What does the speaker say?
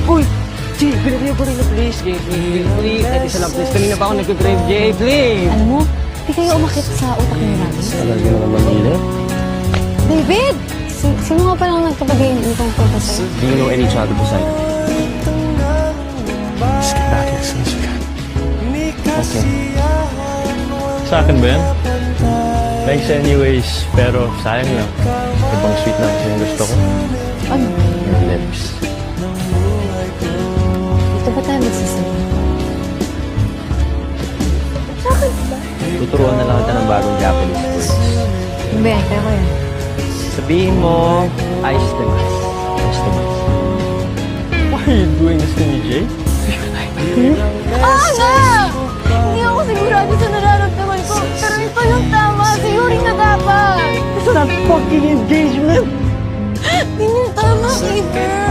Uy! Jay, binigay ko rin na please. Jay, please. Kahit isa lang please. Kanina pa ako nag-grave. Jay, please. Alam mo, di kayo umakit sa utak ni Rami. Talaga naman mag-ilip. David! Sino nga palang nagkabagay nitong photo sa'yo? Do you know any other beside? Let's get back here as soon as we can. Okay. Sa akin ba yan? Nice anyways, pero sayang lang. Ibang sweet na kasi yung gusto ko. Ano? Your lips. Dito ba tayo magsasabi? Bakit ba? Tuturuan na lang kita ng bagong Japanese words. Hindi, kaya ko yan. Sabihin mo, ayos demas. Ayos demas. Why are you doing this to me, Jay? Nga! Hindi ako sigurado sa nararamdaman ko, pero ito yung tama. Siguro na dapat. It's not fucking engagement! Hindi yung tama, Peter.